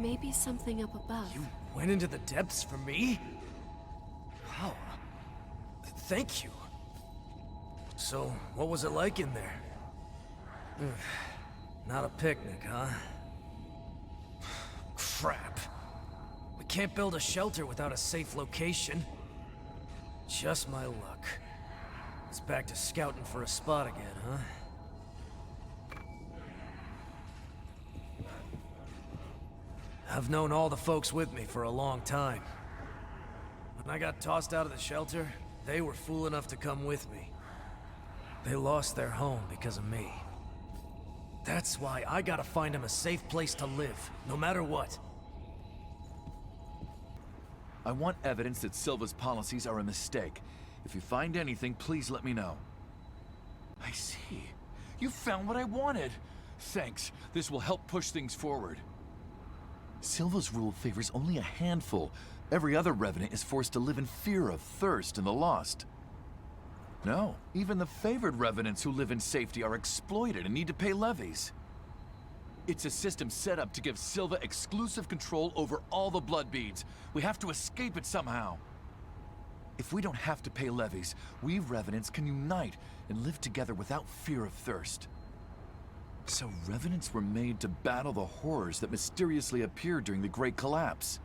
may be something up above. You went into the depths for me? Wow. Thank you. So, what was it like in there? Not a picnic, huh? Crap. We can't build a shelter without a safe location. Just my luck. It's back to scouting for a spot again, huh? I've known all the folks with me for a long time. When I got tossed out of the shelter, they were fool enough to come with me. They lost their home because of me. That's why I gotta find them a safe place to live, no matter what. I want evidence that Silva's policies are a mistake. If you find anything, please let me know. I see. You found what I wanted. Thanks. This will help push things forward. Silva's rule favors only a handful. Every other revenant is forced to live in fear of thirst and the lost. No, even the favored revenants who live in safety are exploited and need to pay levies. It's a system set up to give Silva exclusive control over all the blood beads. We have to escape it somehow. If we don't have to pay levies, we revenants can unite and live together without fear of thirst. So revenants were made to battle the horrors that mysteriously appeared during the Great Collapse.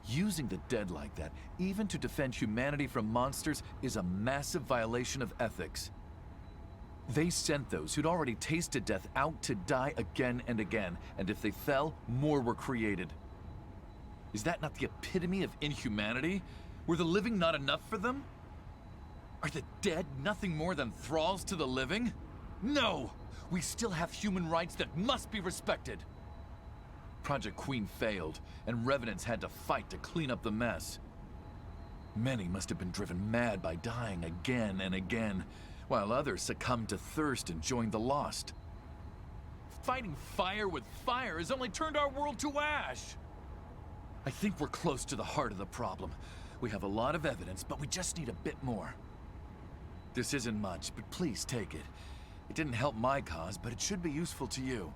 Using the dead like that, even to defend humanity from monsters, is a massive violation of ethics. They sent those who'd already tasted death out to die again and again, and if they fell, more were created. Is that not the epitome of inhumanity? Were the living not enough for them? Are the dead nothing more than thralls to the living? No! We still have human rights that must be respected. Project Queen failed, and revenants had to fight to clean up the mess. Many must have been driven mad by dying again and again, while others succumbed to thirst and joined the lost. Fighting fire with fire has only turned our world to ash! I think we're close to the heart of the problem. We have a lot of evidence, but we just need a bit more. This isn't much, but please take it. It didn't help my cause, but it should be useful to you.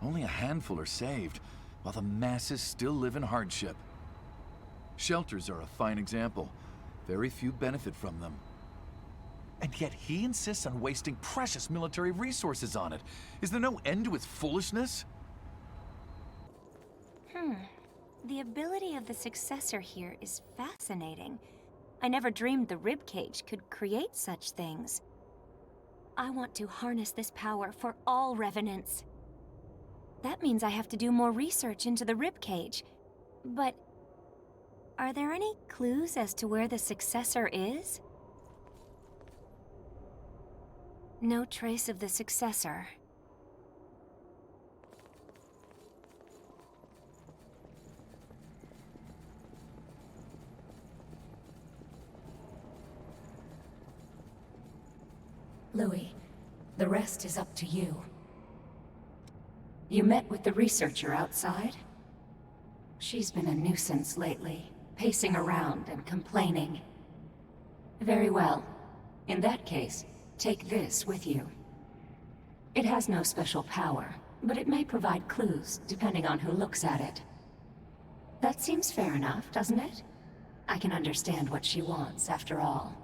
Only a handful are saved, while the masses still live in hardship. Shelters are a fine example. Very few benefit from them. And yet he insists on wasting precious military resources on it. Is there no end to his foolishness? The ability of the successor here is fascinating. I never dreamed the ribcage could create such things. I want to harness this power for all revenants. That means I have to do more research into the ribcage. But are there any clues as to where the successor is? No trace of the successor. Louis, the rest is up to you. You met with the researcher outside? She's been a nuisance lately, pacing around and complaining. Very well. In that case, take this with you. It has no special power, but it may provide clues, depending on who looks at it. That seems fair enough, doesn't it? I can understand what she wants, after all.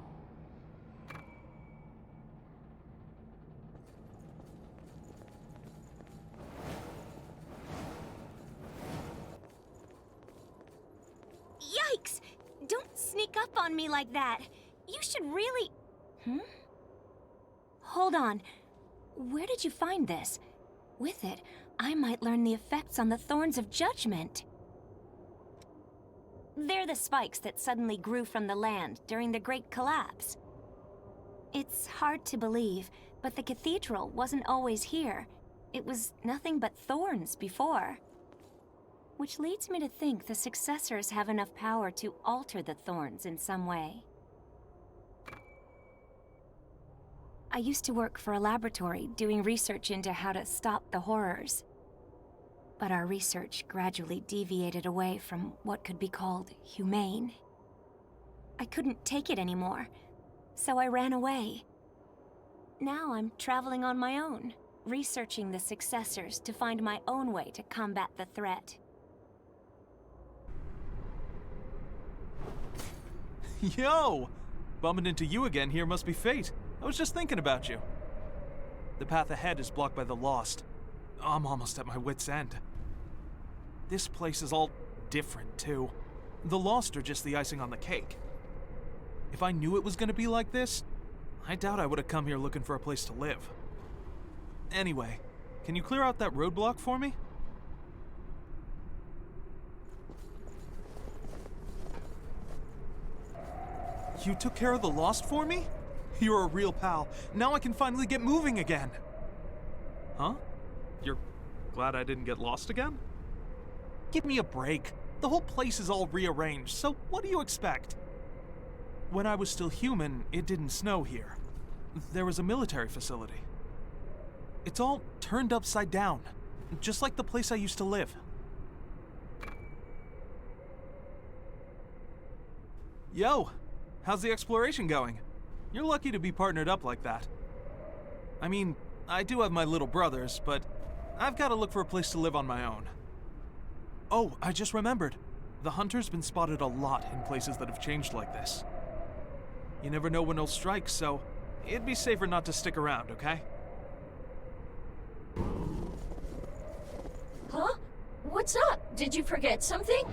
Yikes! Don't sneak up on me like that. You should really... Hold on. Where did you find this? With it, I might learn the effects on the Thorns of Judgment. They're the spikes that suddenly grew from the land during the Great Collapse. It's hard to believe, but the cathedral wasn't always here. It was nothing but thorns before. Which leads me to think the successors have enough power to alter the thorns in some way. I used to work for a laboratory doing research into how to stop the horrors. But our research gradually deviated away from what could be called humane. I couldn't take it anymore, so I ran away. Now I'm traveling on my own, researching the successors to find my own way to combat the threat. Yo! Bumping into you again here must be fate. I was just thinking about you. The path ahead is blocked by the Lost. I'm almost at my wit's end. This place is all different, too. The Lost are just the icing on the cake. If I knew it was gonna be like this, I doubt I would have come here looking for a place to live. Anyway, can you clear out that roadblock for me? You took care of the Lost for me? You're a real pal. Now I can finally get moving again. Huh? You're glad I didn't get lost again? Give me a break. The whole place is all rearranged, so what do you expect? When I was still human, it didn't snow here. There was a military facility. It's all turned upside down, just like the place I used to live. Yo! How's the exploration going? You're lucky to be partnered up like that. I mean, I do have my little brothers, but I've got to look for a place to live on my own. Oh, I just remembered. The Hunter's been spotted a lot in places that have changed like this. You never know when he'll strike, so it'd be safer not to stick around, okay? Huh? What's up? Did you forget something?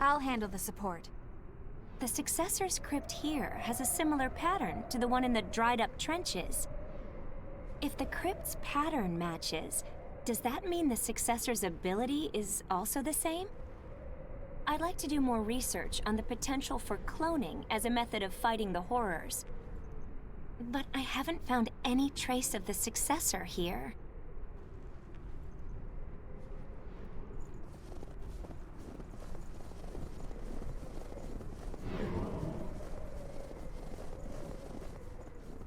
I'll handle the support. The successor's crypt here has a similar pattern to the one in the dried-up trenches. If the crypt's pattern matches, does that mean the successor's ability is also the same? I'd like to do more research on the potential for cloning as a method of fighting the horrors. But I haven't found any trace of the successor here.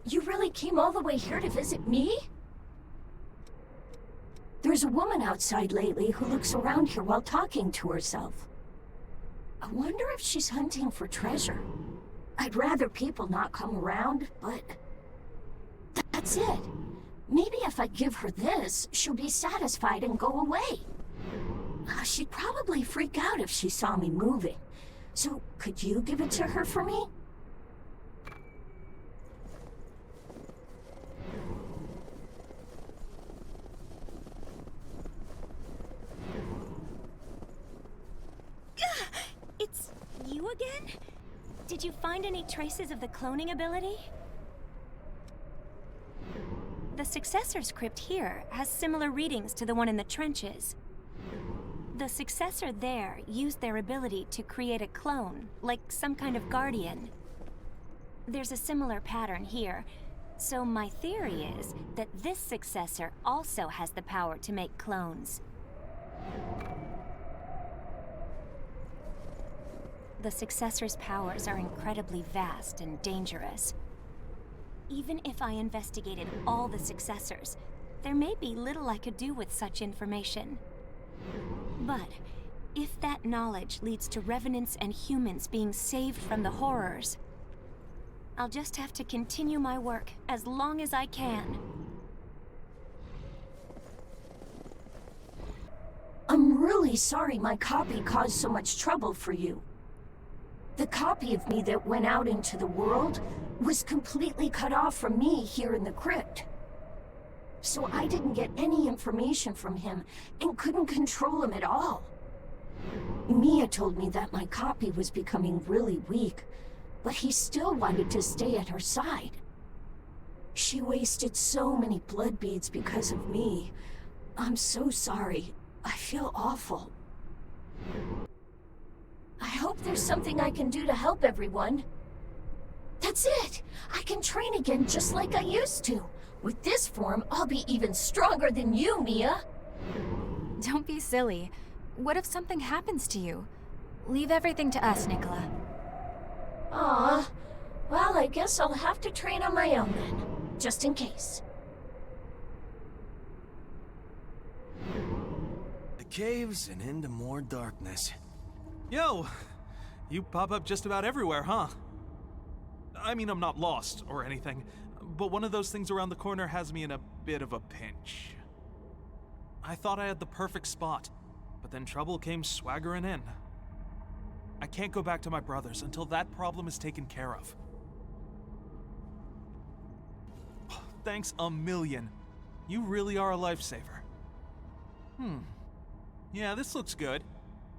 You really came all the way here to visit me? There's a woman outside lately who looks around here while talking to herself. I wonder if she's hunting for treasure. I'd rather people not come around, but that's it. Maybe if I give her this, she'll be satisfied and go away. She'd probably freak out if she saw me moving. So, could you give it to her for me? It's you again? Did you find any traces of the cloning ability? The successor's crypt here has similar readings to the one in the trenches. The successor there used their ability to create a clone, like some kind of guardian. There's a similar pattern here, so my theory is that this successor also has the power to make clones. The successor's powers are incredibly vast and dangerous. Even if I investigated all the successors, there may be little I could do with such information. But if that knowledge leads to revenants and humans being saved from the horrors, I'll just have to continue my work as long as I can. I'm really sorry my copy caused so much trouble for you. The copy of me that went out into the world was completely cut off from me here in the crypt. So I didn't get any information from him and couldn't control him at all. Mia told me that my copy was becoming really weak, but he still wanted to stay at her side. She wasted so many blood beads because of me. I'm so sorry. I feel awful. I hope there's something I can do to help everyone. That's it! I can train again just like I used to. With this form, I'll be even stronger than you, Mia. Don't be silly. What if something happens to you? Leave everything to us, Nicola. Aw. Well, I guess I'll have to train on my own then. Just in case. The caves and into more darkness. Yo! You pop up just about everywhere, huh? I mean, I'm not lost or anything, but one of those things around the corner has me in a bit of a pinch. I thought I had the perfect spot, but then trouble came swaggering in. I can't go back to my brothers until that problem is taken care of. Thanks a million. You really are a lifesaver. Yeah, this looks good.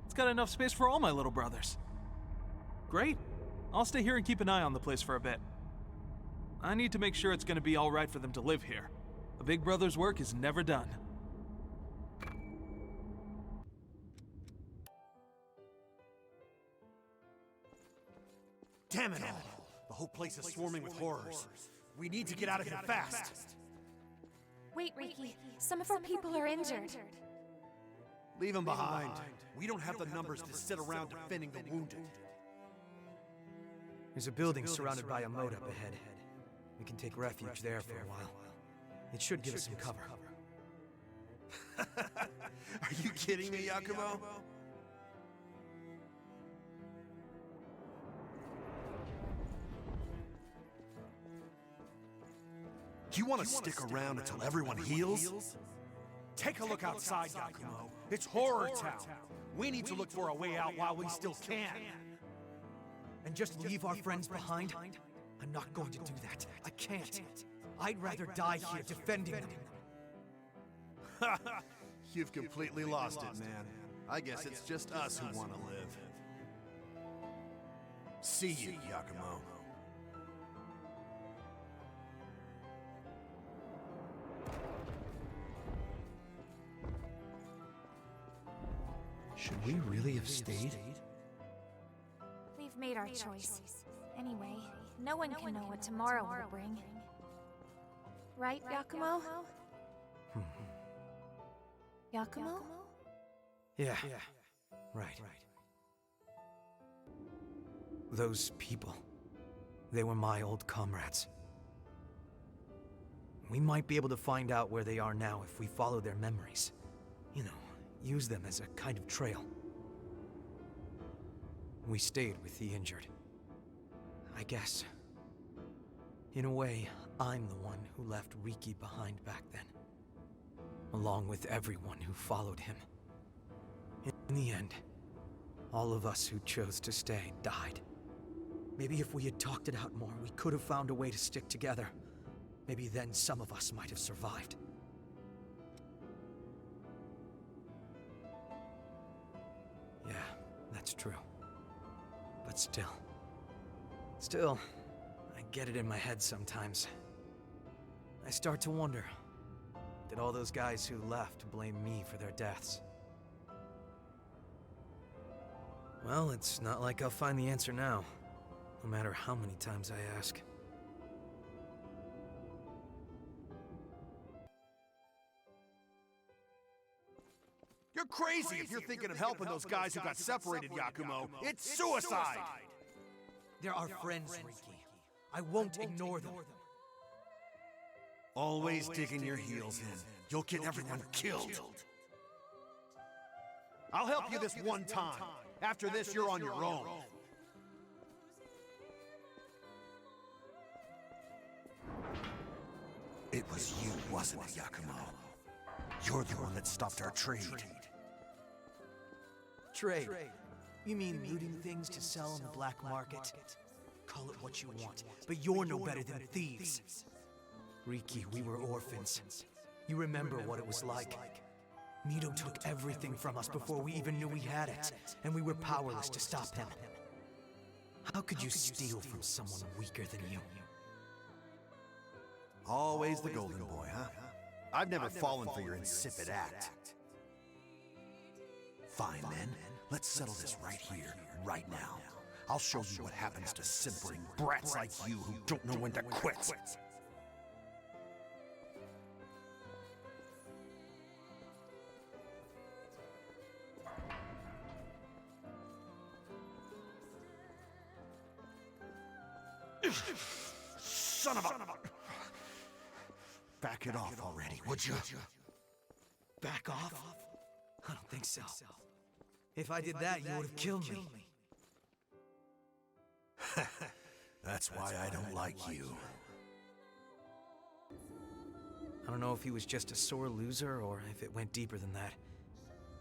It's got enough space for all my little brothers. Great. I'll stay here and keep an eye on the place for a bit. I need to make sure it's gonna be alright for them to live here. A big brother's work is never done. Damn it all! The whole place is swarming with horrors. We need to get out of here fast! Wait, Riki. Some of our people are injured. Leave them behind. We don't have the numbers to sit around defending the wounded. There's a building surrounded by a moat up ahead. We can take refuge there for a while. It should give us some cover. Are you kidding me, Yakumo? You want to stick around until everyone heals? Take a look outside, Yakumo. It's Horror Town. We need to look for a way out while we still can. And just leave our friends behind? I'm not going to do that. I can't. I'd rather die here defending them. You've completely lost it, man. I guess it's just us who want to live. See you, Yakumo. Should we really have stayed? We've made our choice. Anyway, no one can know what tomorrow will bring. Right, Yakumo? Yakumo? Yeah. Right. Those people. They were my old comrades. We might be able to find out where they are now if we follow their memories. You know, use them as a kind of trail. We stayed with the injured. I guess. In a way, I'm the one who left Riki behind back then. Along with everyone who followed him. In the end, all of us who chose to stay died. Maybe if we had talked it out more, we could have found a way to stick together. Maybe then some of us might have survived. Yeah, that's true. But still, I get it in my head sometimes. I start to wonder, did all those guys who left blame me for their deaths? Well, it's not like I'll find the answer now, no matter how many times I ask. You're crazy if you're thinking of helping those guys who got separated, Yakumo. It's suicide! They're our friends, Riki. I won't ignore them. Always digging your heels in. You'll get everyone killed. I'll help you this one time. After this, you're on your own. It was you, wasn't it, Yakumo? You're the one that stopped our trade. Trade? You mean looting things to sell on the black market? Call it what you want, but you're no better than thieves. Riki, we were orphans. You remember what it was like. Mito took everything from us before we even knew we had it, and we were powerless to stop him. How could you steal from someone weaker than you? Always the golden boy, huh? I've never fallen for your insipid act. Fine then, let's settle this right here, right now. I'll show you what happens to simpering brats like you who don't know when to quit. Son of a... Back it off already, would you? Back off? I don't think so. If I did that, you would have killed me. That's why I don't like you. don't know if he was just a sore loser or if it went deeper than that.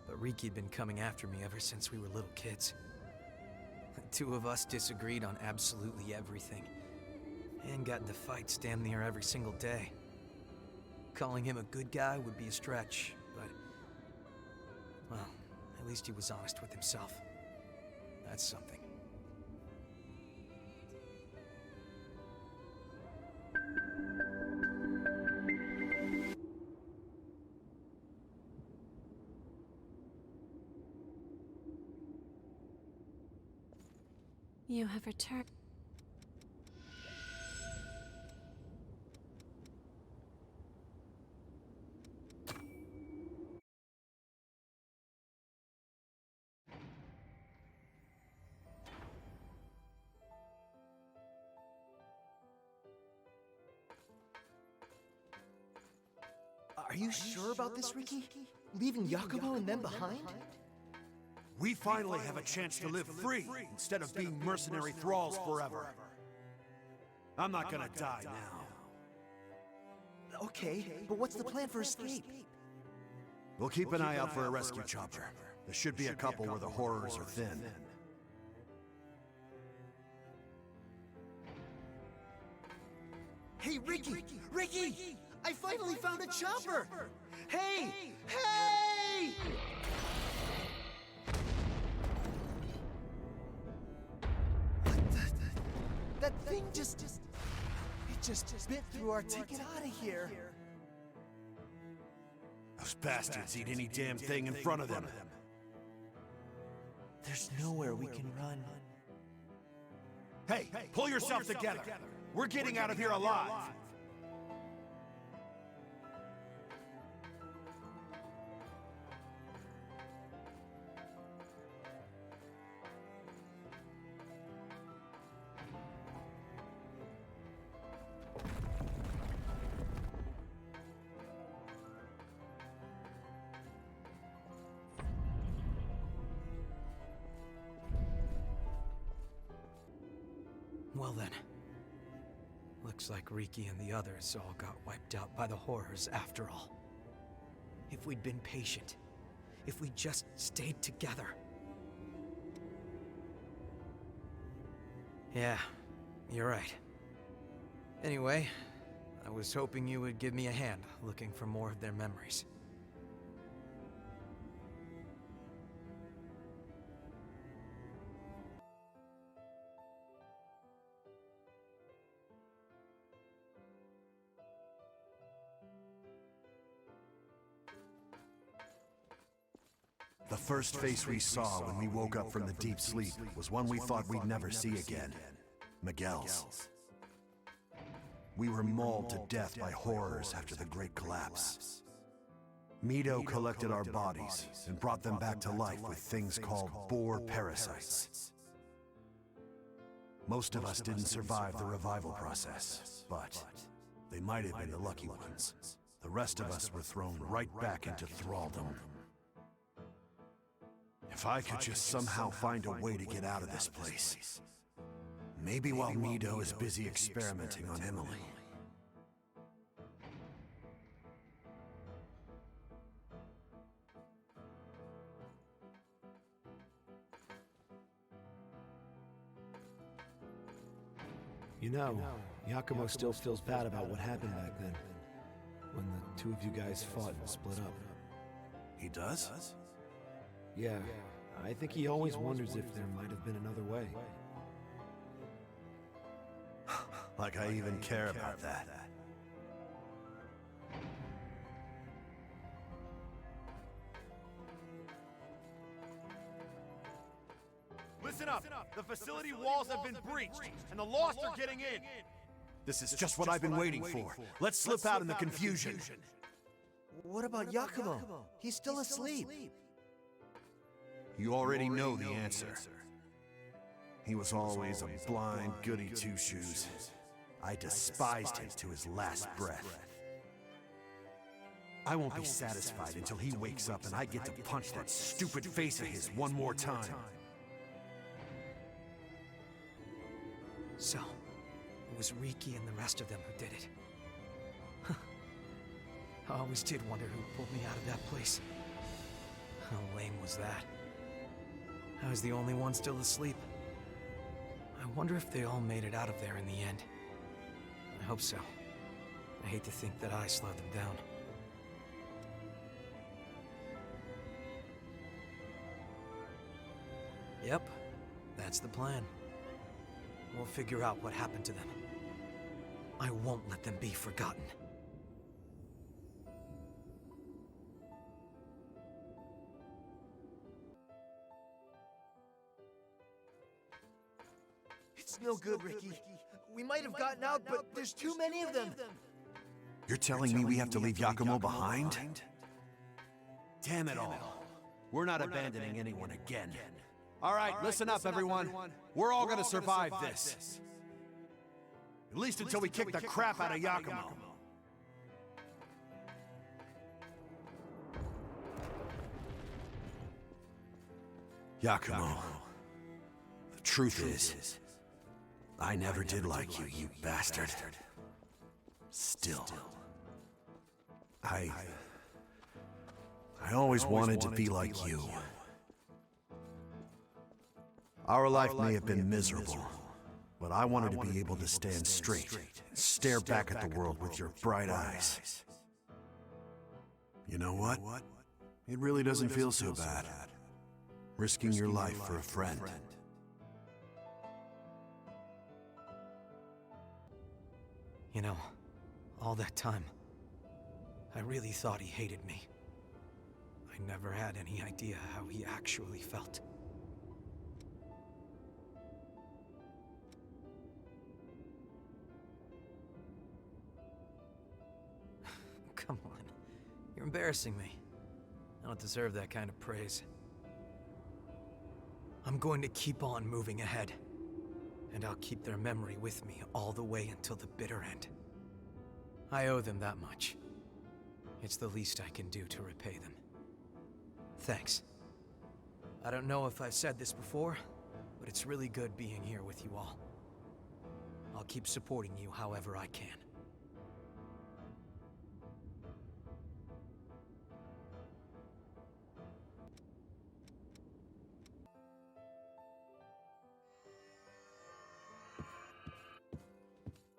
But Riki'd been coming after me ever since we were little kids. The two of us disagreed on absolutely everything, and got into fights damn near every single day. Calling him a good guy would be a stretch, but... well, at least he was honest with himself. That's something. You have returned. Are you sure about this, Riki? Leaving Yakumo and them behind? We finally have a chance to live free instead of being mercenary thralls forever. I'm not gonna die now. Okay, but what's the plan for escape? We'll keep an eye out for a rescue chopper. There should be a couple where the horrors are thin. Hey, Riki! Riki! I finally found a chopper! Hey! Hey! That thing just bit through our ticket out of here. Those bastards eat any damn thing in front of them. There's nowhere we can run. Hey, pull yourself together. We're getting out of here alive. Well then. Looks like Riki and the others all got wiped out by the horrors after all. If we'd been patient, if we just stayed together. Yeah, you're right. Anyway, I was hoping you would give me a hand looking for more of their memories. The first face we saw when we woke up from the deep sleep was one we thought we'd never see again. Miguel's. We were mauled to death by horrors after the Great Collapse. Mido collected our bodies and brought them back to life with things called boar parasites. Most of us didn't survive the revival process, but they might have been the lucky ones. The rest of us were thrown right back into thraldom. If I could just somehow find a way to get out of this place. Maybe while Mido is busy experimenting on Emily. You know, Yakumo still feels bad about what happened back then, when the two of you guys fought and split up. He does? Yeah, I think he always wonders if there might have been another way. Like I even care about that. Listen up! The facility walls have been breached, and the Lost are getting in! This is just what I've been waiting for. Let's slip out in the confusion. What about Yakumo? He's still asleep. You already know the answer. He was always a blind goody two-shoes. I despised him to his last breath. I won't be satisfied until he wakes up and I get to punch that stupid face of his one more time. So, it was Riki and the rest of them who did it. I always did wonder who pulled me out of that place. How lame was that? I was the only one still asleep. I wonder if they all made it out of there in the end. I hope so. I hate to think that I slowed them down. Yep, that's the plan. We'll figure out what happened to them. I won't let them be forgotten. It's no good, Ricky. We might have gotten out, but there's too many of them. You're telling me we have to leave Yakumo behind? Damn it all. We're not abandoning anyone again. All right, listen up, everyone. We're all gonna survive this. At least until we kick the crap out of Yakumo. Yakumo, the truth is, I never did like you, you bastard. Still, I always wanted to be like you. Our life may have been miserable, but I wanted to be able to stand straight and stare back at the world with your bright eyes. You know what? It really doesn't feel so bad. Risking your life for a friend. You know, all that time, I really thought he hated me. I never had any idea how he actually felt. Come on, you're embarrassing me. I don't deserve that kind of praise. I'm going to keep on moving ahead, and I'll keep their memory with me all the way until the bitter end. I owe them that much. It's the least I can do to repay them. Thanks. I don't know if I've said this before, but it's really good being here with you all. I'll keep supporting you however I can.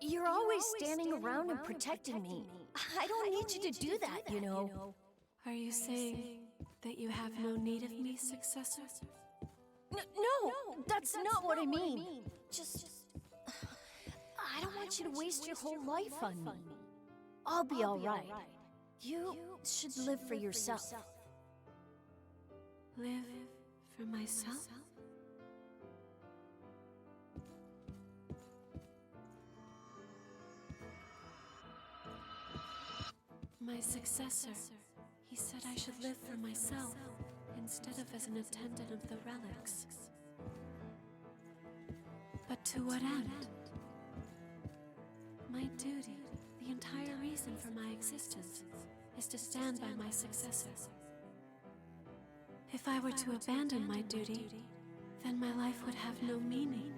You're always standing around and protecting me. I don't need you to do that, you know. Are you saying that you have no need of me, successor? No, that's not what I mean. Just... I don't want you to waste your whole life on me. I'll be alright. You should live for yourself. Live for myself? My successor, he said I should live for myself, instead of as an attendant of the relics. But to what end? My duty, the entire reason for my existence, is to stand by my successor. If I were to abandon my duty, then my life would have no meaning.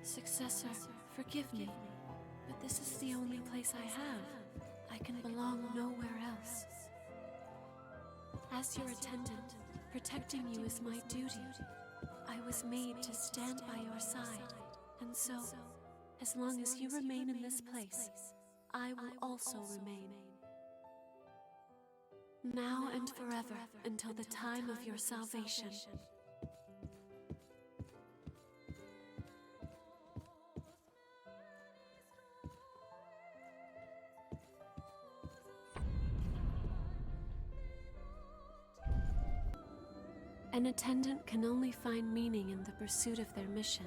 Successor, forgive me, but this is the only place I have. I can belong nowhere else. As your attendant, protecting you is my duty. I was made to stand by your side, and so, as long as you remain in this place, I will also remain. Now and forever, until the time of your salvation. An attendant can only find meaning in the pursuit of their mission.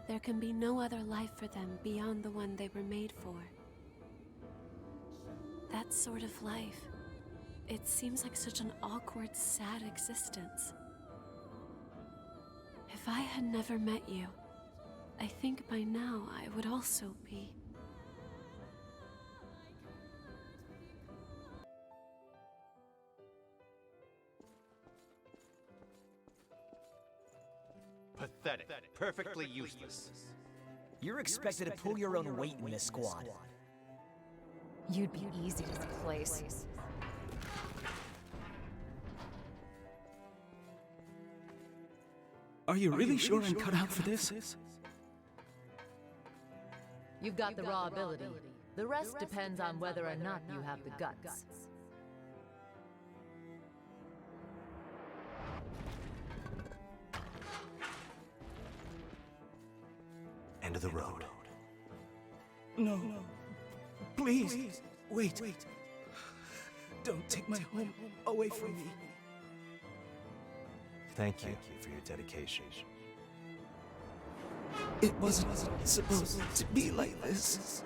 There can be no other life for them beyond the one they were made for. That sort of life, it seems like such an awkward, sad existence. If I had never met you, I think by now I would also be. Pathetic. Perfectly useless. You're expected to pull your own weight in this squad. You'd be easy to replace. Are you really sure I'm cut out for this? You've got the raw ability. The rest depends on whether or not you have the guts. End of the road. No. Please. Wait. Don't take my home away from me. Thank you for your dedication. It wasn't supposed to be like this.